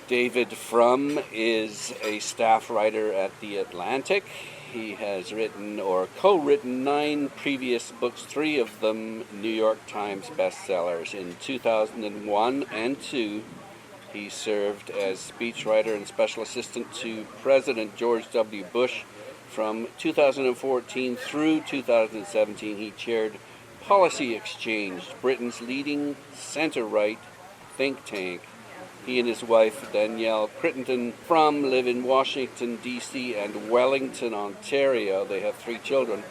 David Frum is a staff writer at The Atlantic. He has written or co-written 9 previous books, 3 of them New York Times bestsellers. In 2001 and 2, he served as speechwriter and special assistant to President George W. Bush. From 2014 through 2017, he chaired Policy Exchange, Britain's leading centre-right think tank. He and his wife, Danielle Crittenden Frum, live in Washington, D.C. and Wellington, Ontario. They have 3 children.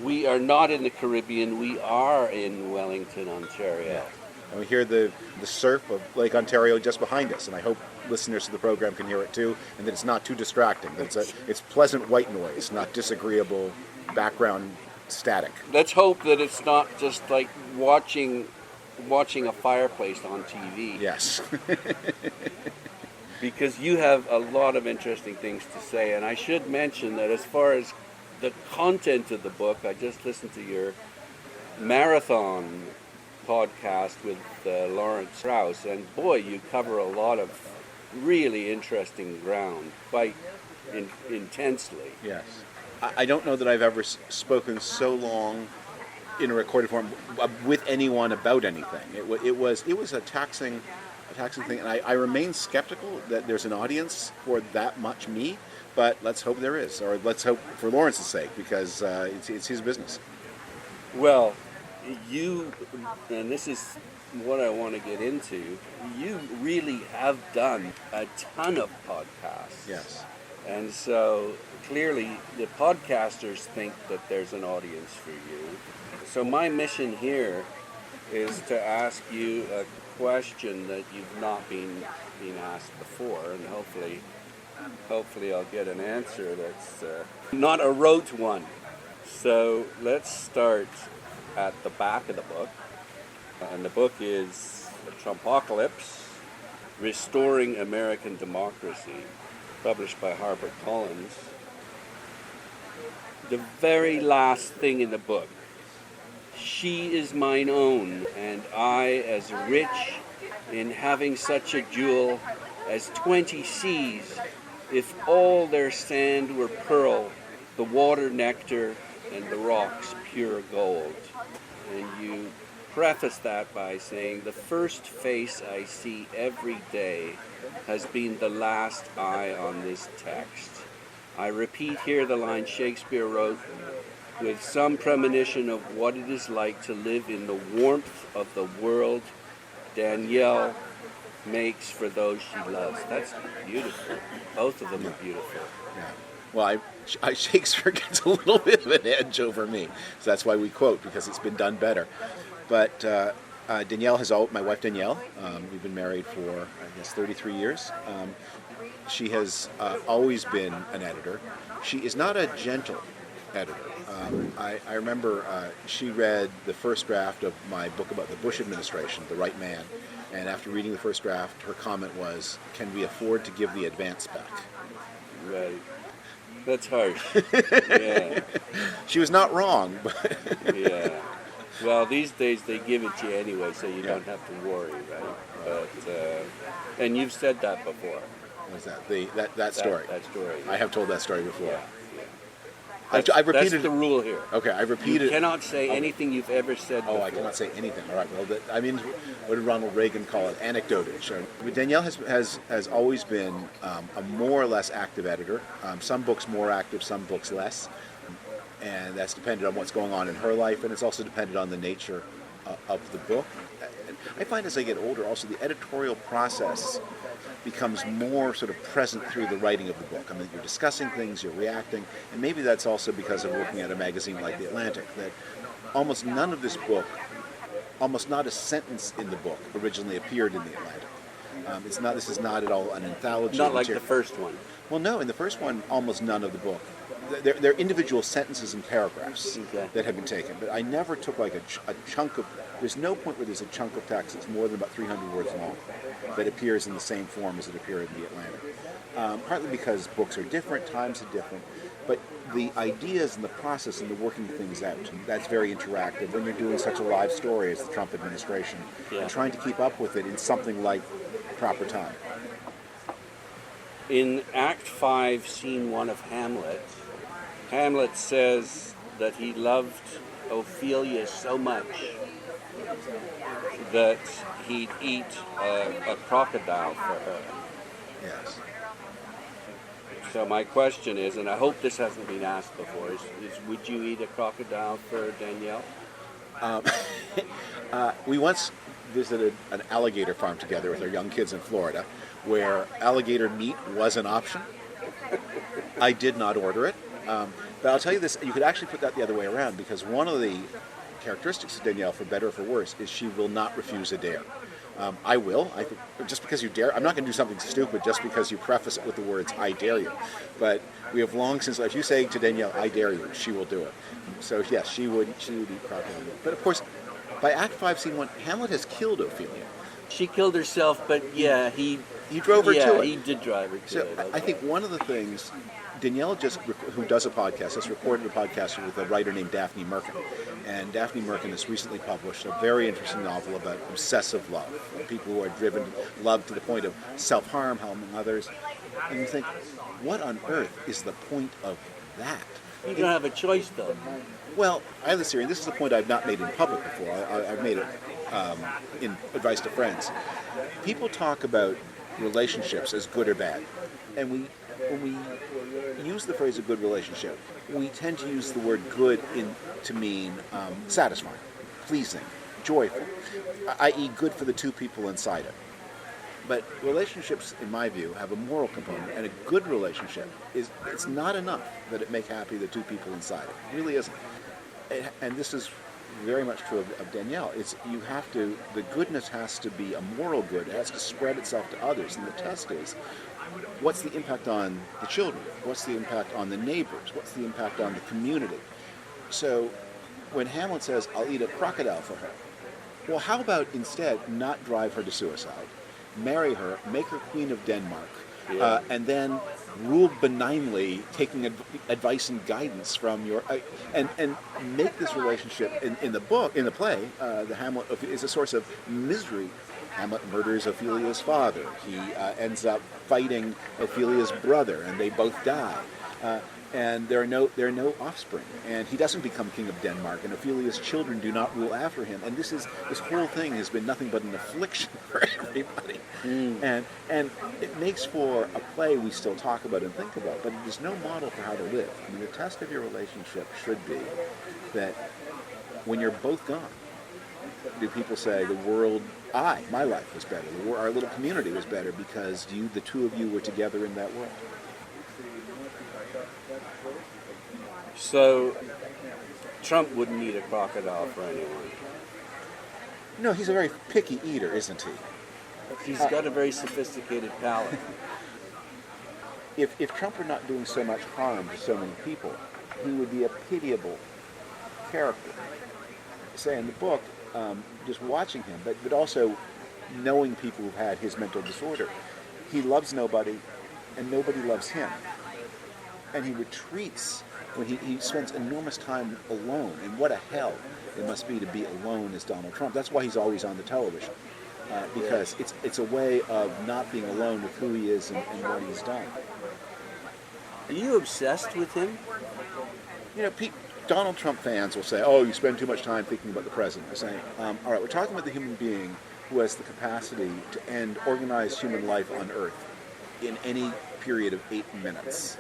We are not in the Caribbean. We are in Wellington, Ontario. Yeah. And we hear the surf of Lake Ontario just behind us, and I hope listeners to the program can hear it too, and that it's not too distracting. That it's pleasant white noise, not disagreeable background static. Let's hope that it's not just like watching a fireplace on TV. Yes. Because you have a lot of interesting things to say, and I should mention that as far as the content of the book, I just listened to your marathon podcast with Lawrence Strauss, and boy, you cover a lot of really interesting ground, quite intensely. Yes. I don't know that I've ever spoken so long in a recorded form with anyone about anything. It was a taxing thing, and I remain skeptical that there's an audience for that much me, but let's hope there is, or let's hope for Lawrence's sake, because it's his business. Well, you, and this is what I want to get into, you really have done a ton of podcasts. Yes. And so clearly the podcasters think that there's an audience for you. So my mission here is to ask you a question that you've not been asked before, and hopefully I'll get an answer that's not a rote one. So let's start at the back of the book, and the book is Trumpocalypse, Restoring American Democracy, published by HarperCollins. The very last thing in the book: she is mine own, and I as rich in having such a jewel as 20 seas, if all their sand were pearl, the water nectar, and the rocks pure gold. And you preface that by saying, the first face I see every day has been the last eye on this text. I repeat here the line Shakespeare wrote, with some premonition of what it is like to live in the warmth of the world Danielle makes for those she loves. That's beautiful. Both of them are beautiful. Yeah. Well, Shakespeare gets a little bit of an edge over me, so that's why we quote, because it's been done better. But Danielle my wife Danielle, we've been married for, I guess, 33 years. She has always been an editor. She is not a gentle editor. I remember she read the first draft of my book about the Bush administration, The Right Man, and after reading the first draft, her comment was, "Can we afford to give the advance back?" Right. That's harsh. Yeah. She was not wrong, but yeah. Well, these days they give it to you anyway, so you don't have to worry, right? But and you've said that before. What was that? That story. That story. Yeah. I have told that story before. Yeah. I've repeated. That's the rule here. Okay, I've repeated. You cannot say anything you've ever said before. I cannot say anything. All right. Well, what did Ronald Reagan call it? Anecdotage. Danielle has always been a more or less active editor. Some books more active, some books less, and that's depended on what's going on in her life, and it's also depended on the nature of the book. I find as I get older, also the editorial process becomes more sort of present through the writing of the book. I mean, you're discussing things, you're reacting, and maybe that's also because of working at a magazine like The Atlantic, that almost none of this book, almost not a sentence in the book originally appeared in The Atlantic. This is not at all an anthology. Not like the first one. Well, no, in the first one, almost none of the book. They're individual sentences and paragraphs that have been taken, but I never took like a chunk of. There's no point where there's a chunk of text that's more than about 300 words long that appears in the same form as it appeared in The Atlantic. Partly because books are different, times are different, but the ideas and the process and the working things out, that's very interactive when you're doing such a live story as the Trump administration, and trying to keep up with it in something like proper time. In Act 5, Scene 1 of Hamlet, Hamlet says that he loved Ophelia so much that he'd eat a crocodile for her. Yes. So my question is, and I hope this hasn't been asked before, is would you eat a crocodile for Danielle? We once visited an alligator farm together with our young kids in Florida, where alligator meat was an option. I did not order it. But I'll tell you this, you could actually put that the other way around, because one of the characteristics of Danielle, for better or for worse, is she will not refuse a dare. I will. I think just because you dare, I'm not going to do something stupid just because you preface it with the words "I dare you." But we have long since, if you say to Danielle, "I dare you," she will do it. So yes, she would eat crocodile. But of course, by Act 5, Scene 1, Hamlet has killed Ophelia. She killed herself, but yeah, he drove her to it. he did drive her to So it. I think one of the things, Danielle who does a podcast, has recorded a podcast with a writer named Daphne Merkin. And Daphne Merkin has recently published a very interesting novel about obsessive love. People who are driven love to the point of self-harm, harming others. And you think, what on earth is the point of that? You don't have a choice, though. Well, I have this theory, and this is a point I've not made in public before. I've made it in advice to friends. People talk about relationships as good or bad. And when we use the phrase a good relationship, we tend to use the word good to mean satisfying, pleasing, joyful, i.e. good for the two people inside it. But relationships, in my view, have a moral component, and a good relationship it's not enough that it make happy the two people inside it. It really isn't. And this is very much true of Danielle. The goodness has to be a moral good. It has to spread itself to others. And the test is, what's the impact on the children? What's the impact on the neighbors? What's the impact on the community? So when Hamlet says, "I'll eat a crocodile for her," well, how about instead not drive her to suicide, marry her, make her Queen of Denmark, and then rule benignly, taking advice and guidance from your and make this relationship in the play, the Hamlet is a source of misery. Hamlet murders Ophelia's father. He ends up fighting Ophelia's brother, and they both die. And there are no offspring, and he doesn't become king of Denmark, and Ophelia's children do not rule after him. And this whole thing has been nothing but an affliction for everybody. And it makes for a play we still talk about and think about, but it is no model for how to live. I mean, the test of your relationship should be that when you're both gone, do people say the world, my life was better, our little community was better because the two of you were together in that world? So Trump wouldn't eat a crocodile for anyone. No, he's a very picky eater, isn't he? He's got a very sophisticated palate. If Trump were not doing so much harm to so many people, he would be a pitiable character. Say in the book, just watching him, but also knowing people who've had his mental disorder, he loves nobody, and nobody loves him. And he retreats when he spends enormous time alone. And what a hell it must be to be alone as Donald Trump. That's why he's always on the television, because it's a way of not being alone with who he is and what he's done. Are you obsessed with him? You know, Donald Trump fans will say, "Oh, you spend too much time thinking about the president." I say, all right, we're talking about the human being who has the capacity to end organized human life on Earth in any period of 8 minutes.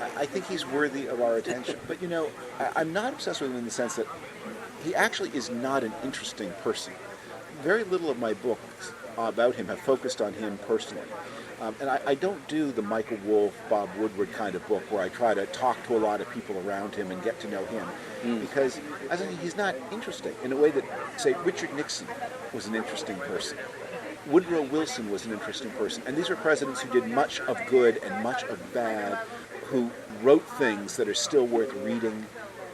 I think he's worthy of our attention. But, I'm not obsessed with him in the sense that he actually is not an interesting person. Very little of my books about him have focused on him personally. And I don't do the Michael Wolff, Bob Woodward kind of book where I try to talk to a lot of people around him and get to know him. Because I think he's not interesting in a way that, say, Richard Nixon was an interesting person. Woodrow Wilson was an interesting person. And these were presidents who did much of good and much of bad, who wrote things that are still worth reading,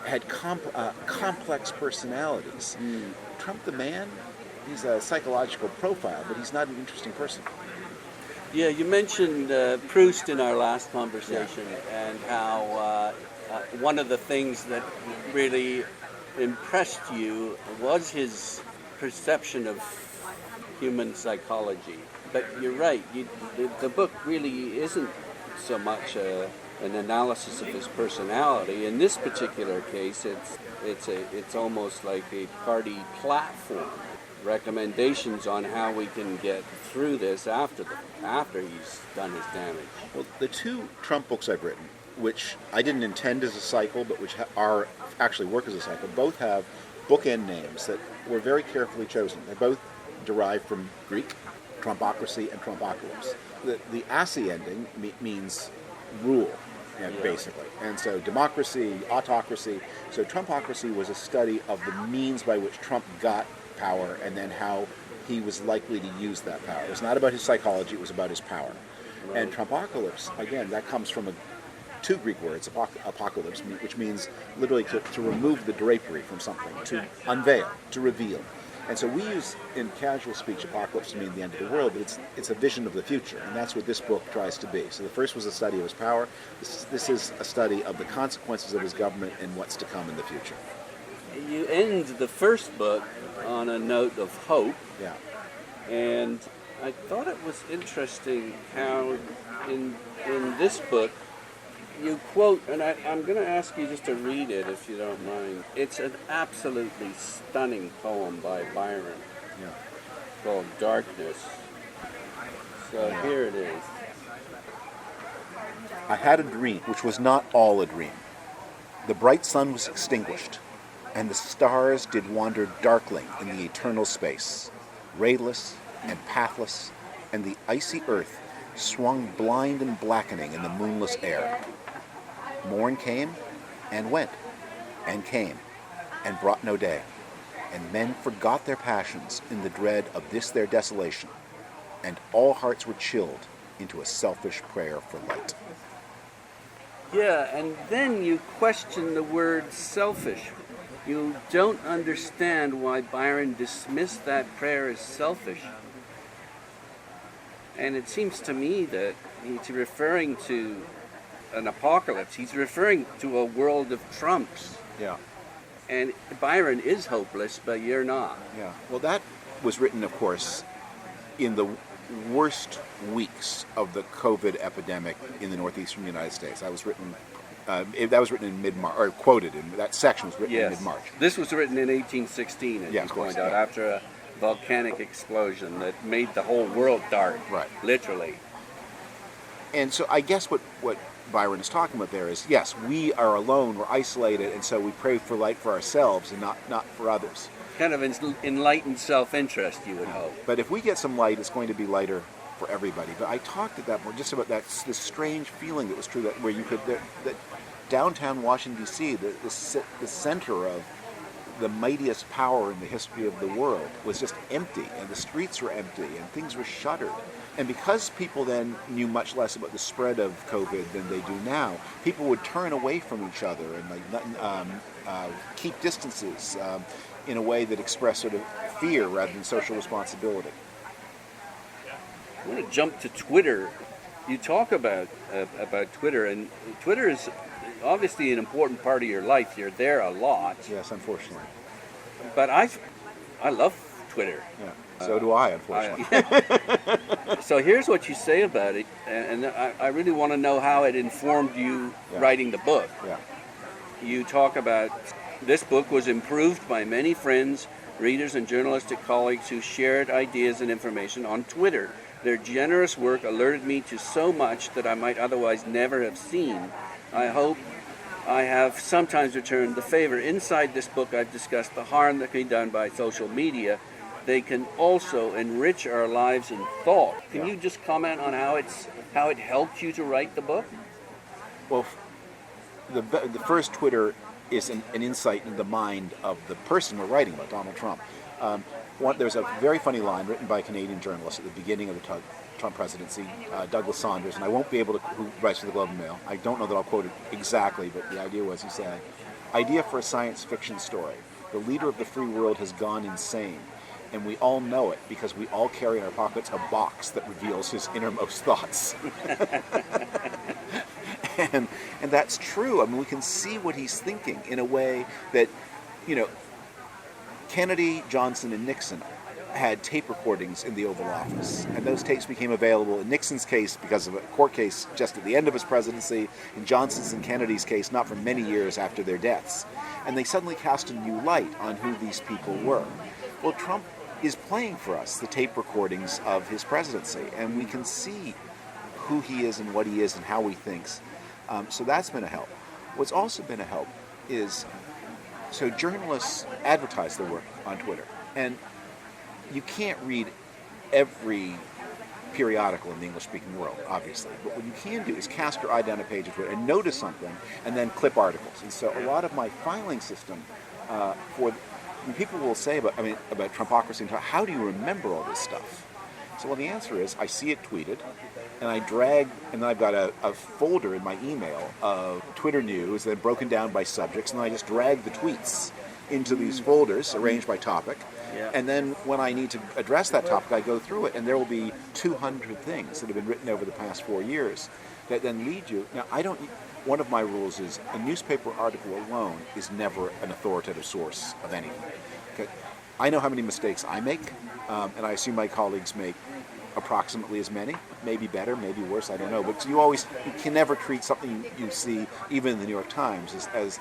had complex personalities. Trump the man, he's a psychological profile, but he's not an interesting person. Yeah, you mentioned Proust in our last conversation, and how one of the things that really impressed you was his perception of human psychology. But you're right. The book really isn't so much an analysis of his personality. In this particular case, it's almost like a party platform, recommendations on how we can get through this after he's done his damage. Well, the two Trump books I've written, which I didn't intend as a cycle, but which are actually work as a cycle, both have bookend names that were very carefully chosen. They're both derived from Greek, Trumpocracy and Trumpocalypse. The "assy" ending means rule, basically. And so democracy, autocracy. So Trumpocracy was a study of the means by which Trump got power and then how he was likely to use that power. It was not about his psychology, it was about his power. Right. And Trumpocalypse, again, that comes from two Greek words, apocalypse, which means literally to remove the drapery from something, to unveil, to reveal. And so we use, in casual speech, apocalypse to mean the end of the world, but it's a vision of the future, and that's what this book tries to be. So the first was a study of his power. This is a study of the consequences of his government and what's to come in the future. You end the first book on a note of hope. Yeah. And I thought it was interesting how in this book you quote, and I'm going to ask you just to read it if you don't mind. It's an absolutely stunning poem by Byron called Darkness. So here it is. I had a dream, which was not all a dream. The bright sun was extinguished, and the stars did wander darkling in the eternal space, rayless and pathless, and the icy earth swung blind and blackening in the moonless air. Morn came and went and came and brought no day, and men forgot their passions in the dread of this their desolation, and all hearts were chilled into a selfish prayer for light. Yeah, and then you question the word selfish. You don't understand why Byron dismissed that prayer as selfish. And it seems to me that he's referring to an apocalypse. He's referring to a world of Trumps. Yeah. And Byron is hopeless, but you're not. Yeah. Well, that was written, of course, in the worst weeks of the COVID epidemic in the northeastern United States. That was written in mid-March, or quoted in that section was written in mid-March. This was written in 1816, as you point out, after a volcanic explosion that made the whole world dark, literally. And so I guess what Byron is talking about there is, yes, we are alone, we're isolated, and so we pray for light for ourselves and not for others. Kind of enlightened self-interest, you would hope. But if we get some light, it's going to be lighter for everybody. But I talked at that point just about this strange feeling that was true, that where you could, that downtown Washington, D.C., the center of the mightiest power in the history of the world, was just empty, and the streets were empty, and things were shuttered. And because people then knew much less about the spread of COVID than they do now, people would turn away from each other and keep distances in a way that expressed sort of fear rather than social responsibility. I want to jump to Twitter. You talk about Twitter, and Twitter is obviously an important part of your life. You're there a lot. Yes, unfortunately. But I love Twitter. Yeah. So do I, unfortunately. So here's what you say about it, and I really want to know how it informed you writing the book. Yeah. You talk about this book was improved by many friends, readers, and journalistic colleagues who shared ideas and information on Twitter. Their generous work alerted me to so much that I might otherwise never have seen. I hope I have sometimes returned the favor. Inside this book, I've discussed the harm that can be done by social media. They can also enrich our lives in thought. Can you just comment on how it helped you to write the book? Well, the first Twitter is an insight into the mind of the person we're writing about, Donald Trump. There's a very funny line written by a Canadian journalist at the beginning of the Trump presidency, Douglas Saunders, and I won't be able to, who writes for the Globe and Mail. I don't know that I'll quote it exactly, but the idea was, he said, "Idea for a science fiction story. The leader of the free world has gone insane. And we all know it because we all carry in our pockets a box that reveals his innermost thoughts." and that's true. I mean, we can see what he's thinking in a way that, Kennedy, Johnson, and Nixon had tape recordings in the Oval Office. And those tapes became available in Nixon's case because of a court case just at the end of his presidency, in Johnson's and Kennedy's case not for many years after their deaths. And they suddenly cast a new light on who these people were. Well, Trump is playing for us the tape recordings of his presidency, and we can see who he is and what he is and how he thinks. So that's been a help. What's also been a help is, so journalists advertise their work on Twitter, and you can't read every periodical in the English-speaking world, obviously, but what you can do is cast your eye down a page of Twitter and notice something, and then clip articles. And so a lot of my filing system people will say about Trumpocracy and how do you remember all this stuff? So well, the answer is I see it tweeted, and I drag, and then I've got a folder in my email of Twitter news, then broken down by subjects, and I just drag the tweets into these folders arranged by topic. Yeah. And then when I need to address that topic, I go through it, and there will be 200 things that have been written over the past 4 years that then lead you. Now, one of my rules is a newspaper article alone is never an authoritative source of anything. Okay? I know how many mistakes I make, and I assume my colleagues make approximately as many, maybe better, maybe worse, I don't know. But you can never treat something you see, even in the New York Times,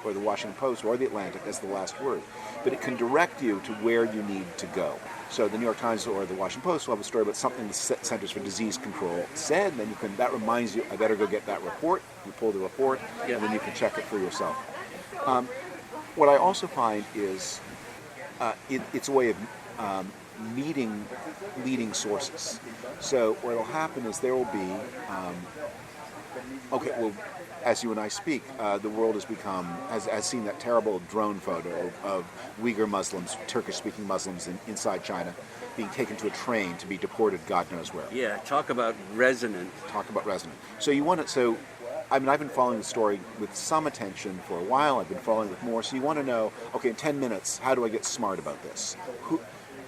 or the Washington Post, or the Atlantic, as the last word. But it can direct you to where you need to go. So the New York Times or the Washington Post will have a story about something the Centers for Disease Control said, and then that reminds you, I better go get that report. You pull the report, and then you can check it for yourself. What I also find is it's a way of meeting leading sources. So what will happen is there will be, as you and I speak, the world has seen that terrible drone photo of Uyghur Muslims, Turkish-speaking Muslims inside China, being taken to a train to be deported God knows where. Yeah, talk about resonant. So I've been following the story with some attention for a while. I've been following it more. So you want to know, okay, in 10 minutes, how do I get smart about this?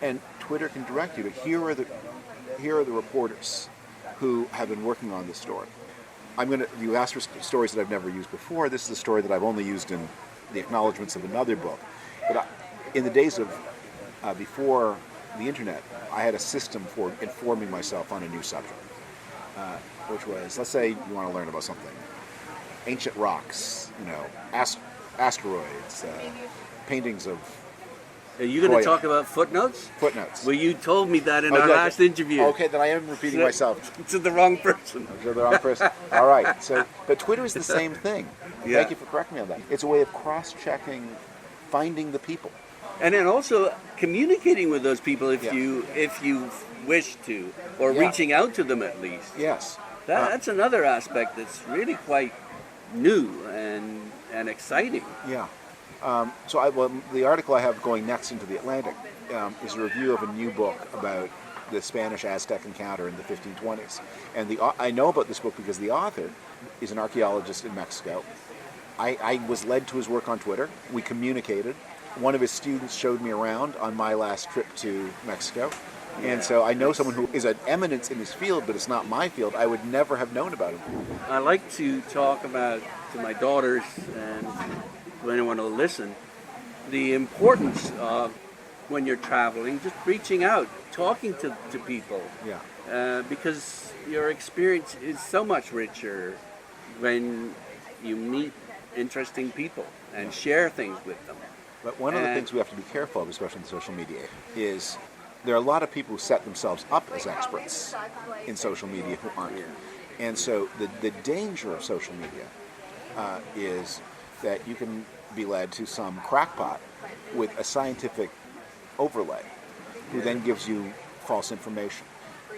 And Twitter can direct you to here are the reporters who have been working on this story. You asked for stories that I've never used before. This is a story that I've only used in the acknowledgments of another book. But in the days of before the internet, I had a system for informing myself on a new subject, which was, let's say you want to learn about something, ancient rocks, asteroids, paintings of. Are you going to talk about footnotes? Footnotes. Well, you told me that in our last interview. Okay, then I am repeating myself. To the wrong person. To the wrong person. All right. But Twitter is the same thing. Yeah. Thank you for correcting me on that. It's a way of cross-checking, finding the people, and then also communicating with those people if you wish to, or reaching out to them at least. Yes. That's another aspect that's really quite new and exciting. Yeah. The article I have going next into the Atlantic is a review of a new book about the Spanish-Aztec encounter in the 1520s. And I know about this book because the author is an archaeologist in Mexico. I was led to his work on Twitter. We communicated. One of his students showed me around on my last trip to Mexico. And so I know someone who is an eminence in his field, but it's not my field. I would never have known about him. I like to talk about to my daughters and to anyone who'll listen, the importance of when you're traveling, just reaching out, talking to people. Yeah. Because your experience is so much richer when you meet interesting people and share things with them. But one of the things we have to be careful of, especially in social media, is there are a lot of people who set themselves up as experts in social media who aren't. And so the danger of social media is that you can be led to some crackpot with a scientific overlay who then gives you false information.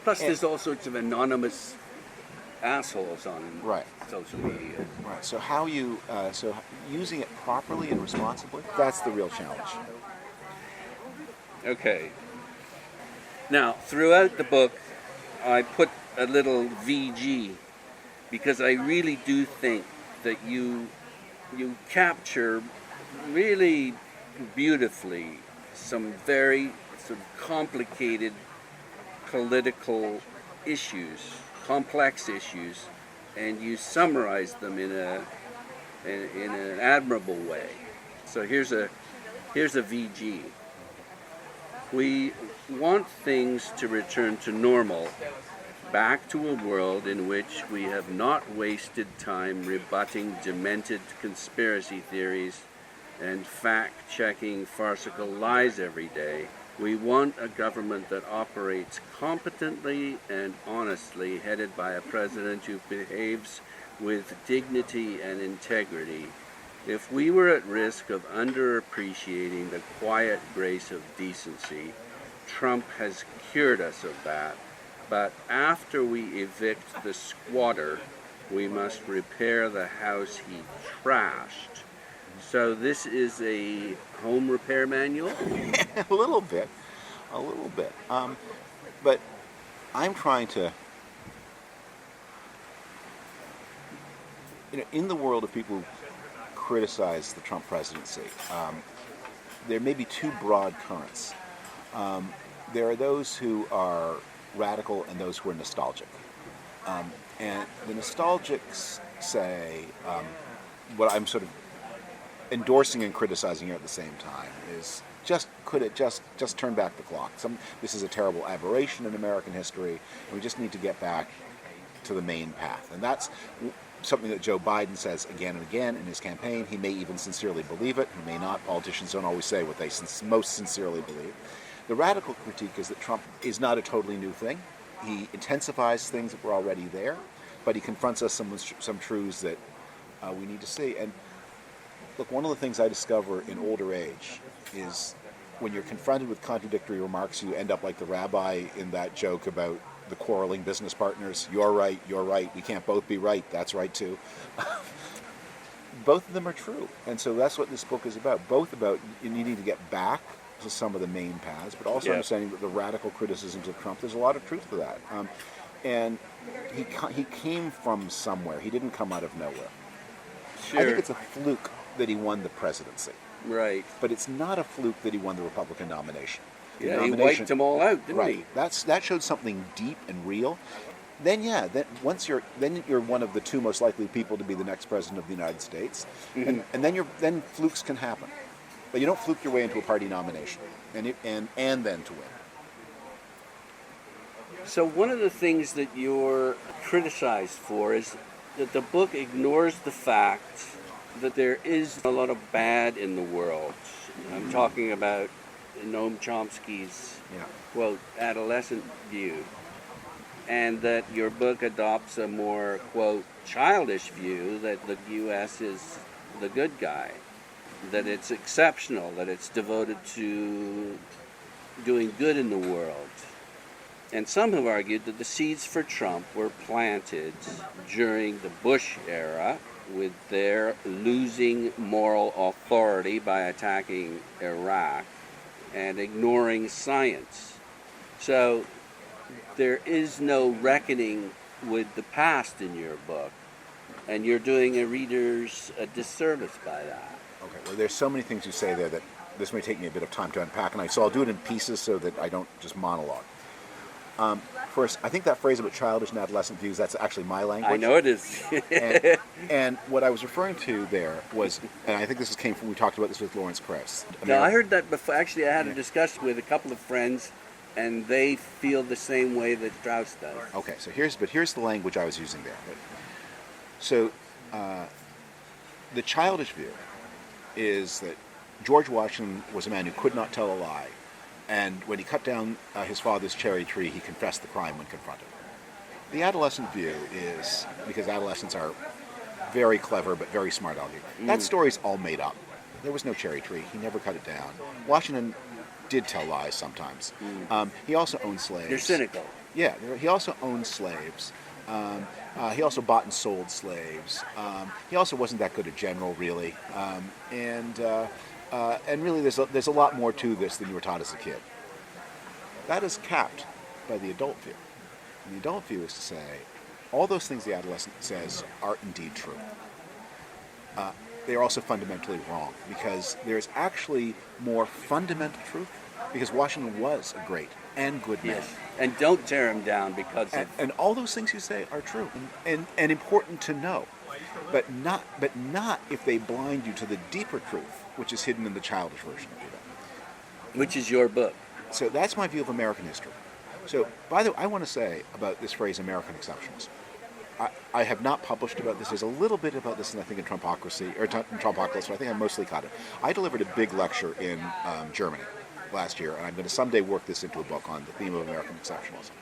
Plus, there's all sorts of anonymous assholes on social media. Right. So so using it properly and responsibly, that's the real challenge. Okay. Now, throughout the book, I put a little VG because I really do think that you capture really beautifully some very sort of complicated political issues, complex issues, and you summarize them in an admirable way. So here's a VG. want things to return to normal, back to a world in which we have not wasted time rebutting demented conspiracy theories and fact-checking farcical lies every day. We want a government that operates competently and honestly, headed by a president who behaves with dignity and integrity. If we were at risk of underappreciating the quiet grace of decency, Trump has cured us of that. But after we evict the squatter, we must repair the house he trashed. So this is a home repair manual? A little bit. But I'm trying to, in the world of people who criticize the Trump presidency, there may be two broad currents. There are those who are radical and those who are nostalgic. And the nostalgics say, what I'm sort of endorsing and criticizing here at the same time is could it just turn back the clock? This is a terrible aberration in American history, and we just need to get back to the main path. And that's something that Joe Biden says again and again in his campaign. He may even sincerely believe it. He may not. Politicians don't always say what they most sincerely believe. The radical critique is that Trump is not a totally new thing. He intensifies things that were already there, but he confronts us some truths that we need to see. And look, one of the things I discover in older age is when you're confronted with contradictory remarks, you end up like the rabbi in that joke about the quarreling business partners. You're right, we can't both be right, that's right too. Both of them are true. And so that's what this book is about. Both about you needing to get back to some of the main paths, but also understanding that the radical criticisms of Trump, there's a lot of truth to that. And he came from somewhere. He didn't come out of nowhere. Sure. I think it's a fluke that he won the presidency. Right. But it's not a fluke that he won the Republican nomination. Yeah, he wiped them all out, didn't he? That showed something deep and real. Then you're one of the two most likely people to be the next president of the United States, and then flukes can happen, but you don't fluke your way into a party nomination, and then to win. So one of the things that you're criticized for is that the book ignores the fact that there is a lot of bad in the world. I'm talking about Noam Chomsky's, quote, adolescent view, and that your book adopts a more, quote, childish view that the U.S. is the good guy, that it's exceptional, that it's devoted to doing good in the world. And some have argued that the seeds for Trump were planted during the Bush era with their losing moral authority by attacking Iraq and ignoring science. So there is no reckoning with the past in your book, and you're doing a readers a disservice by that. Okay, well, there's so many things you say there that this may take me a bit of time to unpack, so I'll do it in pieces so that I don't just monologue. First, I think that phrase about childish and adolescent views, that's actually my language. I know it is. and what I was referring to there was, and I think this came from, we talked about this with Lawrence Krauss. No, I heard that before. Actually, I had a discussion with a couple of friends, and they feel the same way that Strauss does. Okay, so here's the language I was using there. So, the childish view is that George Washington was a man who could not tell a lie. And when he cut down his father's cherry tree, he confessed the crime when confronted. The adolescent view is, because adolescents are very clever but very smart alecky, that story's all made up. There was no cherry tree. He never cut it down. Washington did tell lies sometimes. He also owned slaves. You're cynical. Yeah, he also owned slaves. He also bought and sold slaves. He also wasn't that good a general, really. And really, there's a lot more to this than you were taught as a kid. That is capped by the adult view. And the adult view is to say, all those things the adolescent says are indeed true. They are also fundamentally wrong, because there's actually more fundamental truth, because Washington was a great and good man. Yes. And don't tear him down because of... And all those things you say are true and important to know. But not if they blind you to the deeper truth, which is hidden in the childish version of you. Which is your book. So that's my view of American history. So, by the way, I want to say about this phrase American exceptionalism. I have not published about this. There's a little bit about this, I think, in Trumpocracy, or Trumpocalypse, but I think I mostly caught it. I delivered a big lecture in Germany last year, and I'm going to someday work this into a book on the theme of American exceptionalism,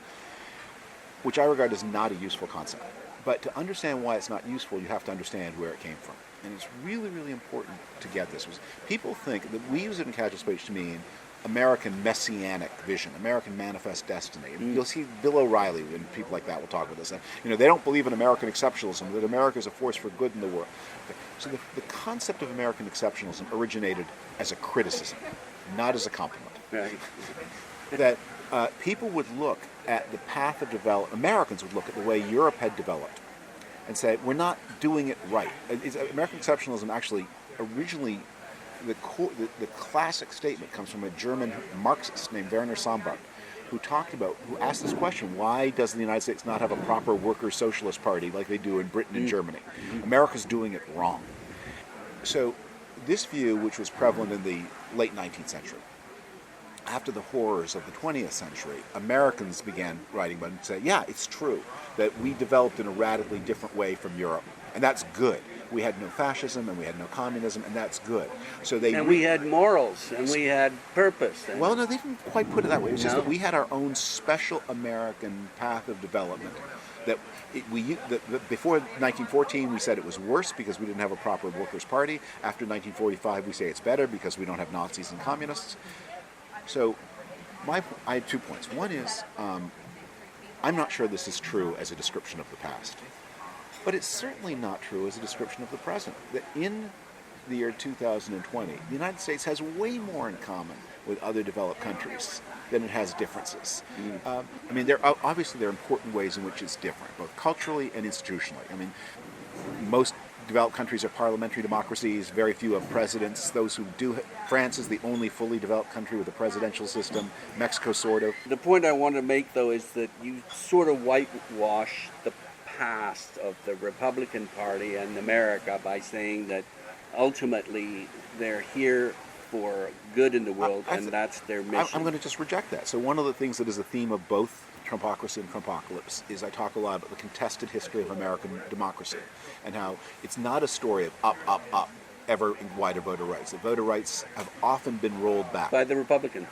which I regard as not a useful concept. But to understand why it's not useful, you have to understand where it came from. And it's really, really important to get this. People think that we use it in casual speech to mean American messianic vision, American manifest destiny. You'll see Bill O'Reilly and people like that will talk about this. And, they don't believe in American exceptionalism, that America is a force for good in the world. So the concept of American exceptionalism originated as a criticism, not as a compliment. Right. That people would look at the path of development, Americans would look at the way Europe had developed and say, we're not doing it right. American exceptionalism actually originally, the classic statement comes from a German Marxist named Werner Sombart, who asked this question: why does the United States not have a proper worker socialist party like they do in Britain and Germany? America's doing it wrong. So this view, which was prevalent in the late 19th century, after the horrors of the 20th century, Americans began writing about it and say, yeah, it's true that we developed in a radically different way from Europe, and that's good. We had no fascism and we had no communism, and that's good. So we had morals and we had purpose. Well, no, they didn't quite put it that way. It's just that we had our own special American path of development. Before 1914, we said it was worse because we didn't have a proper workers' party. After 1945, we say it's better because we don't have Nazis and communists. So I have 2 points. One is, I'm not sure this is true as a description of the past. But it's certainly not true as a description of the present. That in the year 2020, the United States has way more in common with other developed countries than it has differences. There are important ways in which it's different, both culturally and institutionally. Most developed countries are parliamentary democracies. Very few have presidents. Those who do, France is the only fully developed country with a presidential system. Mexico, sort of. The point I want to make, though, is that you sort of whitewash the past of the Republican Party and America by saying that ultimately they're here for good in the world, and that's their mission. I'm going to just reject that. So one of the things that is the theme of both Trumpocracy and Trumpocalypse is I talk a lot about the contested history of American democracy and how it's not a story of up, up, up, ever wider voter rights. The voter rights have often been rolled back. By the Republicans?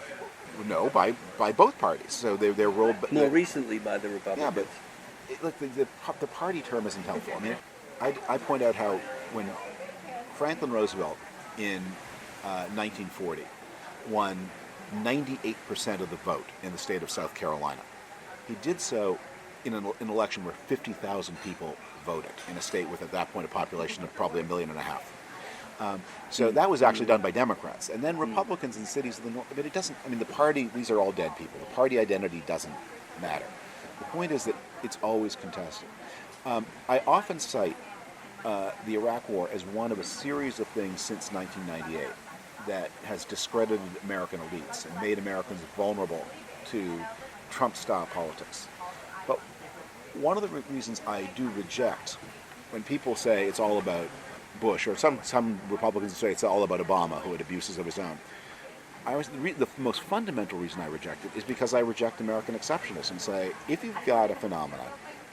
No, by both parties. So they're rolled back. More recently by the Republicans. Yeah, but the party term isn't helpful. I point out how when Franklin Roosevelt in 1940 won 98% of the vote in the state of South Carolina, he did so in an election where 50,000 people voted in a state with, at that point, a population of probably 1.5 million. So that was actually done by Democrats. And then Republicans in cities of the North, but it doesn't, the party, these are all dead people. The party identity doesn't matter. The point is that it's always contested. I often cite the Iraq War as one of a series of things since 1998 that has discredited American elites and made Americans vulnerable to Trump-style politics. But one of the reasons I do reject when people say it's all about Bush, or some Republicans say it's all about Obama, who had abuses of his own, the most fundamental reason I reject it is because I reject American exceptionalism and say, if you've got a phenomenon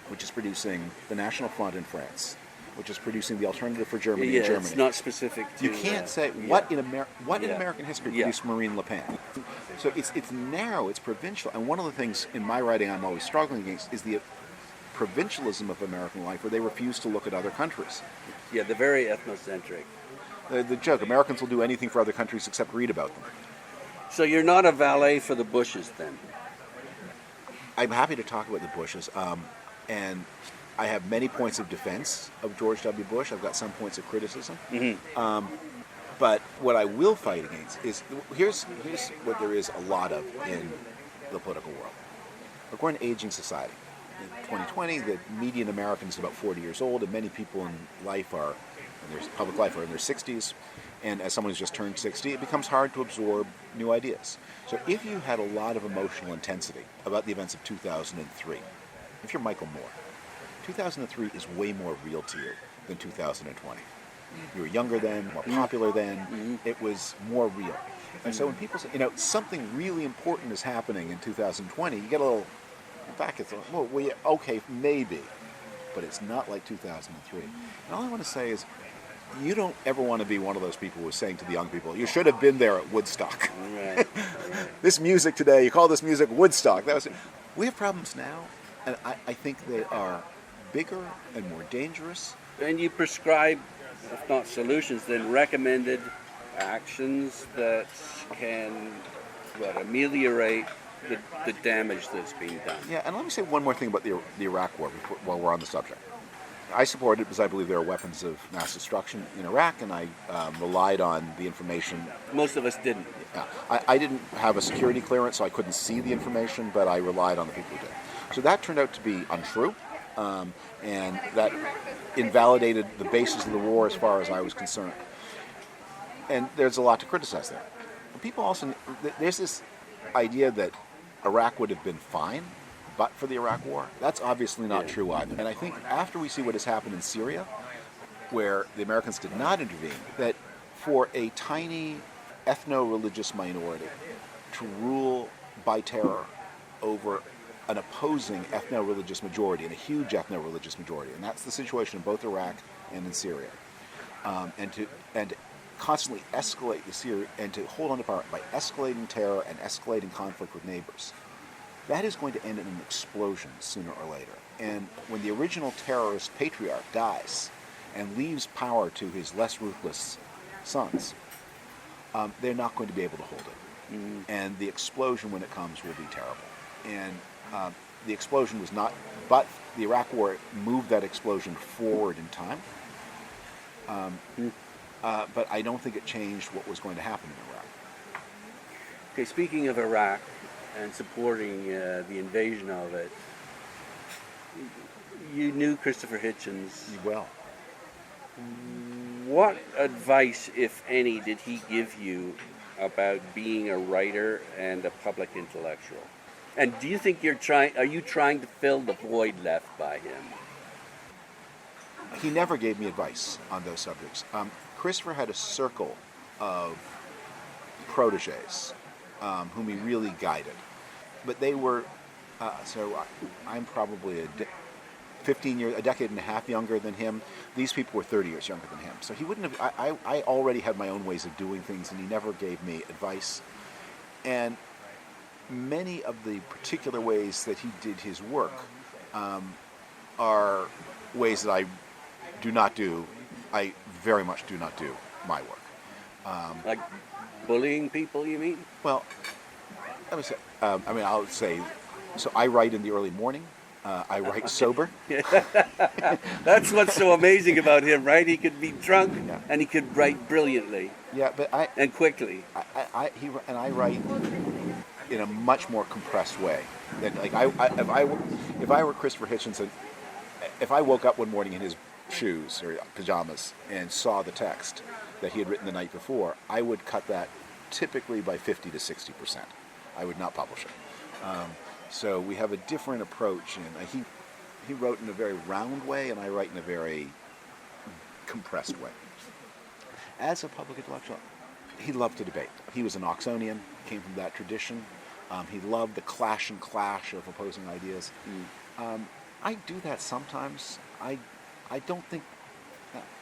which is producing the National Front in France, which is producing the Alternative for Germany in Germany. It's not specific to... You can't say, what in American history produced Marine Le Pen? So it's narrow, it's provincial, and one of the things in my writing I'm always struggling against is the provincialism of American life, where they refuse to look at other countries. Yeah, they're very ethnocentric. The joke, Americans will do anything for other countries except read about them. So you're not a valet for the Bushes, then? I'm happy to talk about the Bushes, and I have many points of defense of George W. Bush. I've got some points of criticism. But what I will fight against is, here's what there is a lot of in the political world. Look, we're an aging society. In 2020, the median American is about 40 years old, and many people in public life are in their 60s. And as someone who's just turned 60, it becomes hard to absorb new ideas. So if you had a lot of emotional intensity about the events of 2003, if you're Michael Moore, 2003 is way more real to you than 2020. You were younger then, more popular then. It was more real. And so when people say, something really important is happening in 2020, you get a little back and thought, well, okay, maybe. But it's not like 2003. And all I want to say is, you don't ever want to be one of those people who is saying to the young people, you should have been there at Woodstock. Right. This music today, you call this music Woodstock. We have problems now, and I think they are bigger and more dangerous. And you prescribe, if not solutions, then recommended actions that can ameliorate the damage that's being done. Yeah, and let me say one more thing about the Iraq War while we're on the subject. I support it because I believe there are weapons of mass destruction in Iraq, and I relied on the information. Most of us didn't. Yeah, I didn't have a security clearance, so I couldn't see the information, but I relied on the people who did. So that turned out to be untrue, and that invalidated the basis of the war as far as I was concerned. And there's a lot to criticize there. But people also, there's this idea that Iraq would have been fine but for the Iraq War. That's obviously not true either. And I think after we see what has happened in Syria, where the Americans did not intervene, that for a tiny ethno-religious minority to rule by terror over an opposing ethno-religious majority, and a huge ethno-religious majority, and that's the situation in both Iraq and in Syria, and to constantly escalate the Syria and to hold on to power by escalating terror and escalating conflict with neighbors. That is going to end in an explosion sooner or later. And when the original terrorist patriarch dies and leaves power to his less ruthless sons, they're not going to be able to hold it. And the explosion, when it comes, will be terrible. And the explosion was not, but the Iraq War moved that explosion forward in time. But I don't think it changed what was going to happen in Iraq. Okay, speaking of Iraq and supporting the invasion of it, you knew Christopher Hitchens. Well, what advice, if any, did he give you about being a writer and a public intellectual? And do you think are you trying to fill the void left by him? he never gave me advice on those subjects. Christopher had a circle of proteges whom he really guided. But they were, I'm probably a decade and a half younger than him. These people were 30 years younger than him. So he wouldn't have, I already had my own ways of doing things, and he never gave me advice. And many of the particular ways that he did his work are ways that I very much do not do my work. Like bullying people, you mean? Well, I'll say, so I write in the early morning. I write sober. That's what's so amazing about him, right? He could be drunk and he could write brilliantly. Yeah, but and quickly. I write in a much more compressed way. That if I were Christopher Hitchens, if I woke up one morning in his shoes or pajamas and saw the text that he had written the night before, I would cut that typically by 50 to 60%. I would not publish it. So we have a different approach, and he wrote in a very round way, and I write in a very compressed way. As a public intellectual, he loved to debate. He was an Oxonian, came from that tradition. He loved the clash of opposing ideas. I do that sometimes. I don't think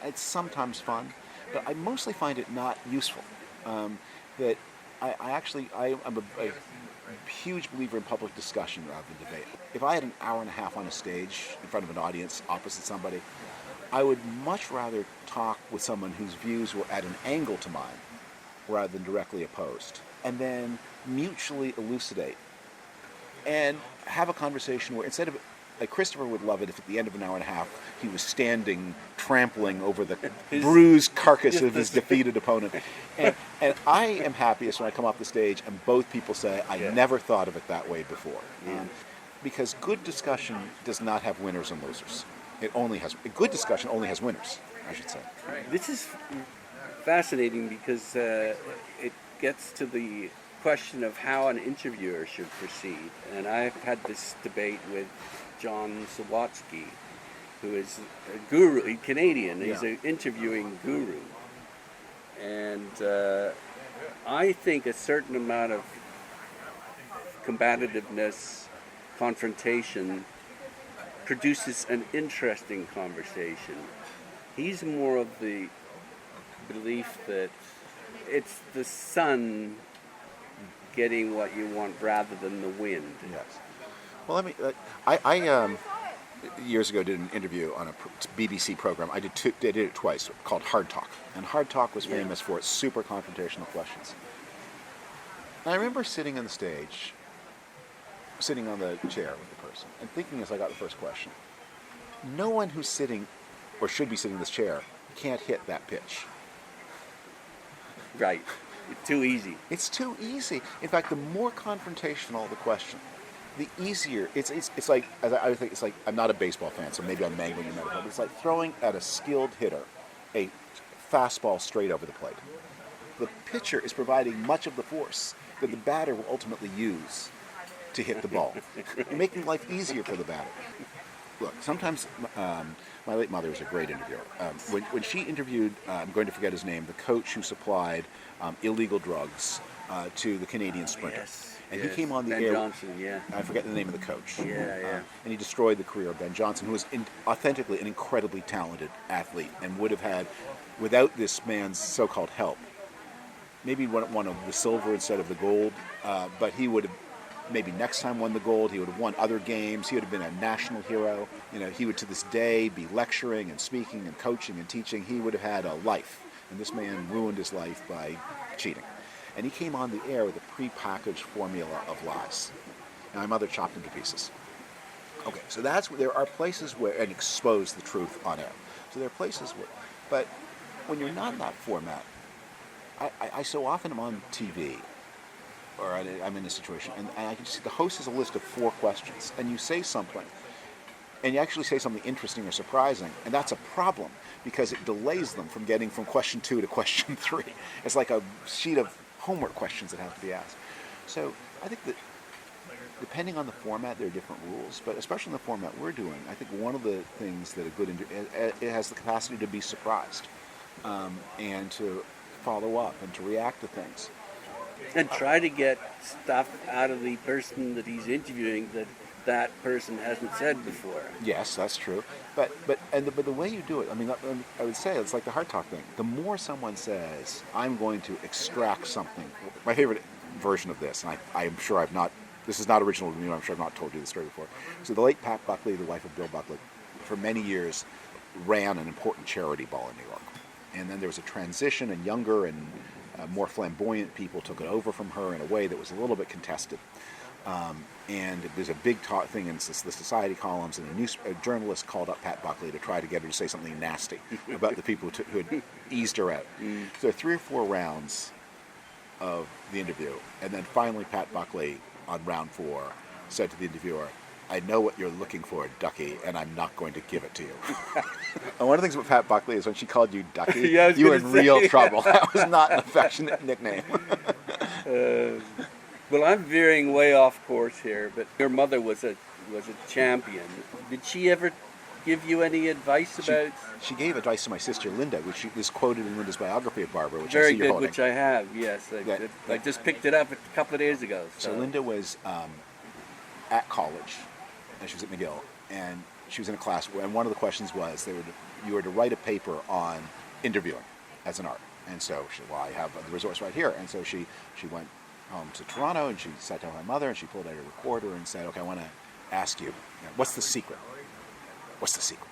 it's sometimes fun, but I mostly find it not useful. That I'm a huge believer in public discussion rather than debate. If I had an hour and a half on a stage in front of an audience opposite somebody, I would much rather talk with someone whose views were at an angle to mine rather than directly opposed, and then mutually elucidate and have a conversation where instead of, like, Christopher would love it if at the end of an hour and a half he was standing trampling over the bruised carcass of his defeated opponent. And I am happiest when I come off the stage and both people say, I never thought of it that way before. Because good discussion does not have winners and losers. Good discussion only has winners, I should say. This is fascinating because it gets to the question of how an interviewer should proceed. And I've had this debate with John Sawatsky, who is a guru, he's Canadian, he's Yeah. an interviewing guru. And I think a certain amount of combativeness, confrontation, produces an interesting conversation. He's more of the belief that it's the sun getting what you want rather than the wind. Yes. Well, let me. I years ago did an interview on a BBC program. I did it twice, called Hard Talk, and Hard Talk was famous for its super confrontational questions. And I remember sitting on the stage, sitting on the chair with the person, and thinking as I got the first question, no one who's sitting or should be sitting in this chair can't hit that pitch. Right. It's too easy. It's too easy. In fact, the more confrontational the question, the easier. It's like, as I think, it's like, I'm not a baseball fan, so maybe I'm mangling your metaphor, but it's like throwing at a skilled hitter a fastball straight over the plate. The pitcher is providing much of the force that the batter will ultimately use to hit the ball. You're making life easier for the batter. Look, sometimes my late mother was a great interviewer. When she interviewed, I'm going to forget his name, the coach who supplied illegal drugs to the Canadian sprinter. Yes. And yes. he came on the Ben air. Johnson, yeah. I forget the name of the coach. Yeah. And he destroyed the career of Ben Johnson, who was authentically an incredibly talented athlete and would have had, without this man's so-called help, maybe won the silver instead of the gold, but he would have maybe next time won the gold. He would have won other games. He would have been a national hero. You know, he would to this day be lecturing and speaking and coaching and teaching. He would have had a life, and this man ruined his life by cheating. And he came on the air with a prepackaged formula of lies. And my mother chopped him to pieces. Okay, so there are places where, and expose the truth on air. So there are places where, but when you're not in that format, I so often am on TV, or I'm in a situation, and I can see the host has a list of 4 questions, and you say something, and you actually say something interesting or surprising, and that's a problem, because it delays them from getting from question 2 to question 3. It's like a sheet of homework questions that have to be asked. So I think that depending on the format, there are different rules, but especially in the format we're doing, I think one of the things that it has the capacity to be surprised, and to follow up and to react to things. And try to get stuff out of the person that he's interviewing that person hasn't said before. Yes, that's true. But the way you do it, I mean, I would say it's like the Hard Talk thing. The more someone says, I'm going to extract something. My favorite version of this, and I am sure this is not original to me, I'm sure I've not told you this story before. So the late Pat Buckley, the wife of Bill Buckley, for many years ran an important charity ball in New York. And then there was a transition, and younger and more flamboyant people took it over from her in a way that was a little bit contested. And there's a big thing in the Society columns, and a journalist called up Pat Buckley to try to get her to say something nasty about the people who had eased her out. So there are 3 or 4 rounds of the interview, and then finally Pat Buckley on round 4 said to the interviewer, I know what you're looking for, Ducky, and I'm not going to give it to you. And one of the things about Pat Buckley is when she called you Ducky, Yeah, you were in real trouble. That was not an affectionate nickname. Well, I'm veering way off course here, but your mother was a champion. Did she ever give you any advice about? She gave advice to my sister Linda, which is quoted in Linda's biography of Barbara, which I Very see you're good, holding. which I have. Yes, I just picked it up a couple of days ago. So Linda was at college, and she was at McGill, and she was in a class, and one of the questions was you were to write a paper on interviewing as an art. And so she said, well, I have the resource right here. And so she went home to Toronto, and she sat down with my mother, and she pulled out a recorder and said, okay, I want to ask you, what's the secret? What's the secret?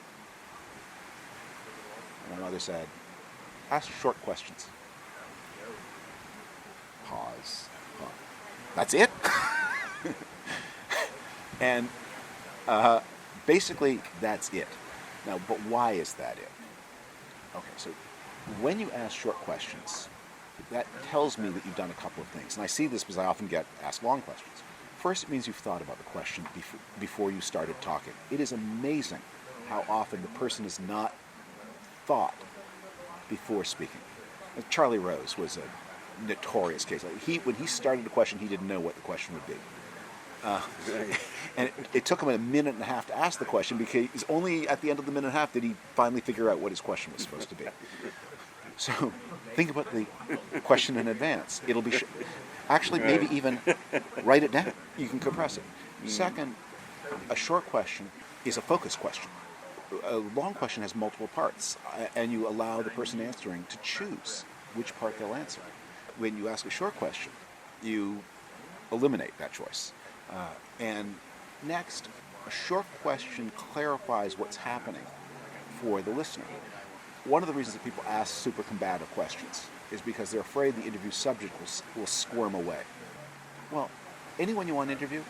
And my mother said, ask short questions. Pause. That's it? And basically, that's it. Now, but why is that it? Okay, so when you ask short questions, that tells me that you've done a couple of things. And I see this because I often get asked long questions. First, it means you've thought about the question before you started talking. It is amazing how often the person has not thought before speaking. Charlie Rose was a notorious case. When he started a question, he didn't know what the question would be. And it took him a minute and a half to ask the question, because only at the end of the minute and a half did he finally figure out what his question was supposed to be. So think about the question in advance. It'll be actually maybe even write it down. You can compress it. Second, a short question is a focus question. A long question has multiple parts, and you allow the person answering to choose which part they'll answer. When you ask a short question, you eliminate that choice. And next, a short question clarifies what's happening for the listener. One of the reasons that people ask super combative questions is because they're afraid the interview subject will squirm away. Well, anyone you want to interview,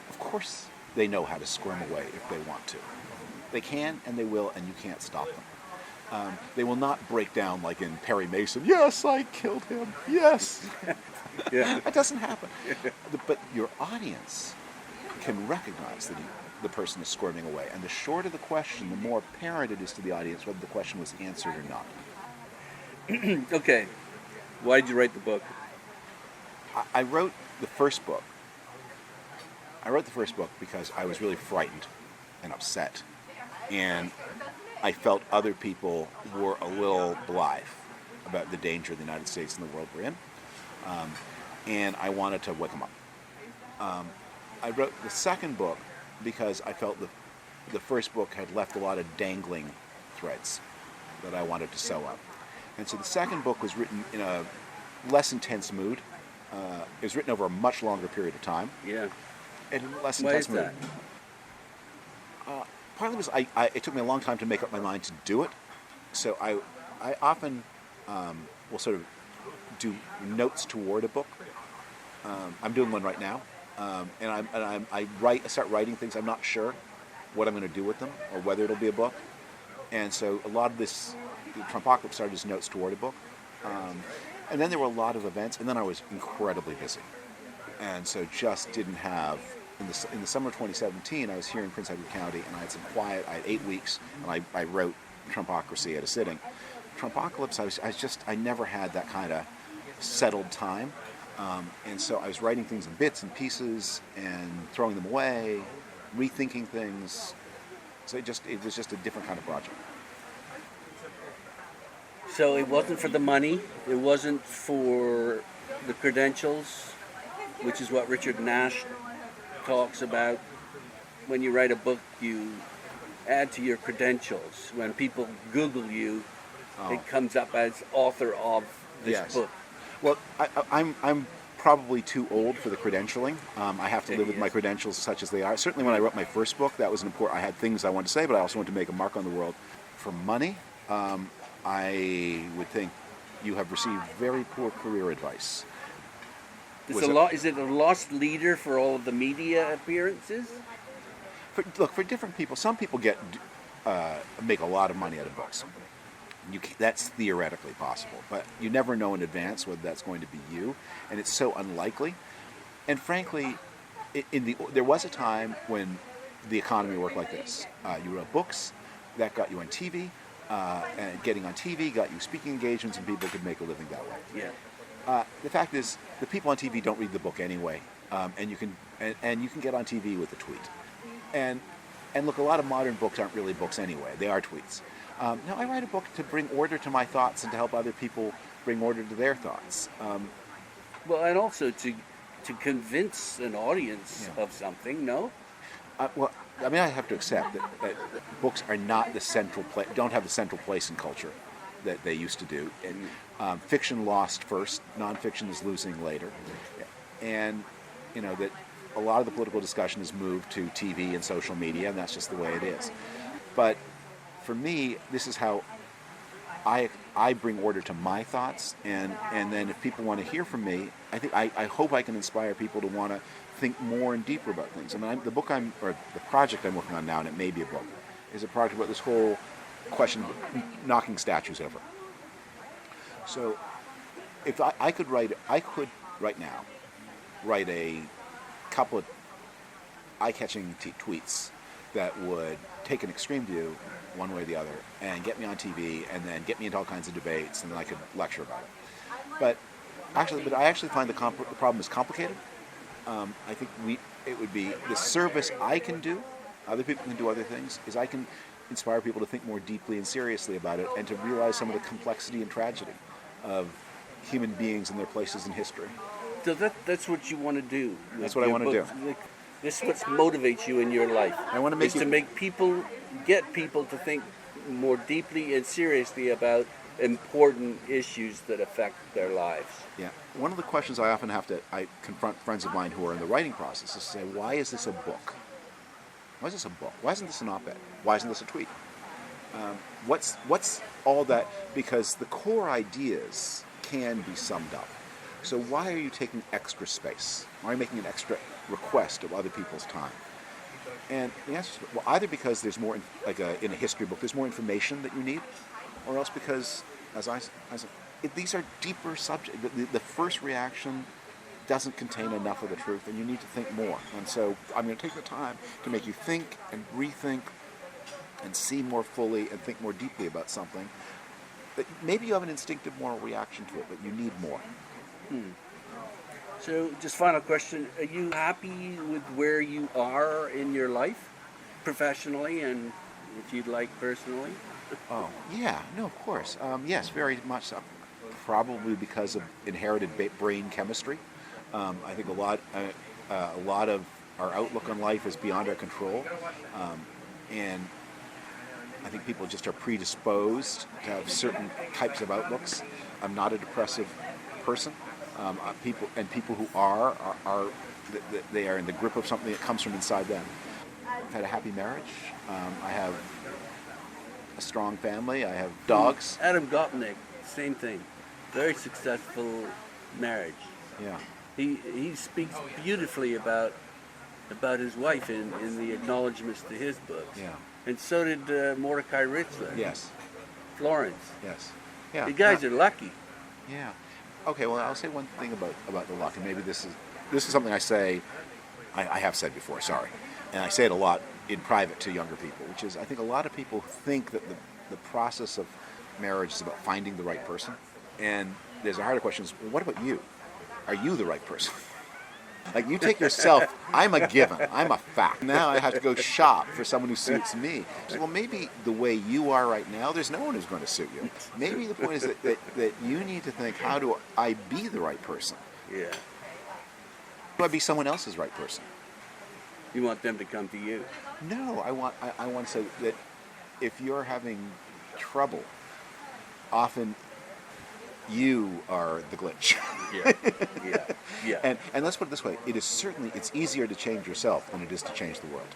of course they know how to squirm away if they want to. They can and they will, and you can't stop them. They will not break down like in Perry Mason. Yes, I killed him. Yes. Yeah. That doesn't happen. But your audience can recognize that the person is squirming away. And the shorter the question, the more apparent it is to the audience whether the question was answered or not. Okay. Why did you write the book? I wrote the first book. I wrote the first book because I was really frightened and upset. And I felt other people were a little blithe about the danger of the United States and the world we're in. And I wanted to wake them up. I wrote the second book because I felt the first book had left a lot of dangling threads that I wanted to sew up. And so the second book was written in a less intense mood. It was written over a much longer period of time. Yeah. And in a less Why intense is mood. that? Partly because it took me a long time to make up my mind to do it. So I often will sort of do notes toward a book. I'm doing one right now. I start writing things. I'm not sure what I'm going to do with them or whether it'll be a book. And so a lot of the Trumpocalypse started as notes toward a book. And then there were a lot of events, and then I was incredibly busy. And so just didn't have, in the summer of 2017, I was here in Prince Edward County, and I had some quiet. I had 8 weeks, and I wrote Trumpocracy at a sitting. Trumpocalypse, I never had that kind of settled time. And so I was writing things in bits and pieces and throwing them away, rethinking things. So it was just a different kind of project. So it wasn't for the money. It wasn't for the credentials, which is what Richard Nash talks about. When you write a book, you add to your credentials. When people Google you, it comes up as author of this book. Well, I'm probably too old for the credentialing. I have to live with my credentials such as they are. Certainly when I wrote my first book, that was important. I had things I wanted to say, but I also wanted to make a mark on the world. For money, I would think you have received very poor career advice. Is it a lost leader for all of the media appearances? For different people, some people make a lot of money out of books. That's theoretically possible, but you never know in advance whether that's going to be you, and it's so unlikely. And frankly, there was a time when the economy worked like this. You wrote books, that got you on TV, and getting on TV got you speaking engagements, and people could make a living that way. Yeah. The fact is, the people on TV don't read the book anyway, and you can get on TV with a tweet. And look, a lot of modern books aren't really books anyway; they are tweets. Now, I write a book to bring order to my thoughts and to help other people bring order to their thoughts. Well, and also to convince an audience of something, no? Well, I mean, I have to accept that books are not the central place, don't have the central place in culture that they used to do. And fiction lost first, nonfiction is losing later. And, that a lot of the political discussion has moved to TV and social media, and that's just the way it is. But for me, this is how I bring order to my thoughts, and then if people want to hear from me, I hope I can inspire people to want to think more and deeper about things. I mean, the project I'm working on now, and it may be a book, is a project about this whole question of knocking statues over. So, if I could right now write a couple of eye-catching tweets that would take an extreme view one way or the other and get me on TV and then get me into all kinds of debates, and then I could lecture about it. But I actually find the problem is complicated. I think it would be the service I can do. Other people can do other things. Is I can inspire people to think more deeply and seriously about it, and to realize some of the complexity and tragedy of human beings and their places in history. So that's what you want to do. That's what I want to do. This is what motivates you in your life. I want to make to make people, get people to think more deeply and seriously about important issues that affect their lives. Yeah. One of the questions I often I confront friends of mine who are in the writing process is to say, why is this a book? Why is this a book? Why isn't this an op-ed? Why isn't this a tweet? What's all that? Because the core ideas can be summed up. So why are you taking extra space? Why are you making an extra request of other people's time? And the answer is, well, either because there's more, in a history book, there's more information that you need, or else because, these are deeper subjects. The first reaction doesn't contain enough of the truth, and you need to think more. And so I'm going to take the time to make you think and rethink and see more fully and think more deeply about something that maybe you have an instinctive moral reaction to it, but you need more. So, just final question: are you happy with where you are in your life, professionally, and if you'd like personally? Oh, yeah, no, of course. Yes, very much so. Probably because of inherited brain chemistry. I think a lot of our outlook on life is beyond our control, and I think people just are predisposed to have certain types of outlooks. I'm not a depressive person. People who are they are in the grip of something that comes from inside them. I've had a happy marriage. I have a strong family. I have dogs. Adam Gopnik, same thing. Very successful marriage. Yeah. He speaks beautifully about his wife in the acknowledgments to his books. Yeah. And so did Mordecai Richler. Yes. Florence. Yes. Yeah. You guys are lucky. Yeah. Okay. Well, I'll say one thing about the luck, and maybe this is something I say. I have said before. Sorry, and I say it a lot in private to younger people, which is I think a lot of people think that the process of marriage is about finding the right person, and there's a harder question: is, well, what about you? Are you the right person? Like, you take yourself, I'm a given, I'm a fact. Now I have to go shop for someone who suits me. So, well, maybe the way you are right now, there's no one who's going to suit you. Maybe the point is that you need to think, how do I be the right person? Yeah. Do I be someone else's right person? You want them to come to you. No, I want to say that if you're having trouble, often you are the glitch. Yeah. And let's put it this way: it's easier to change yourself than it is to change the world.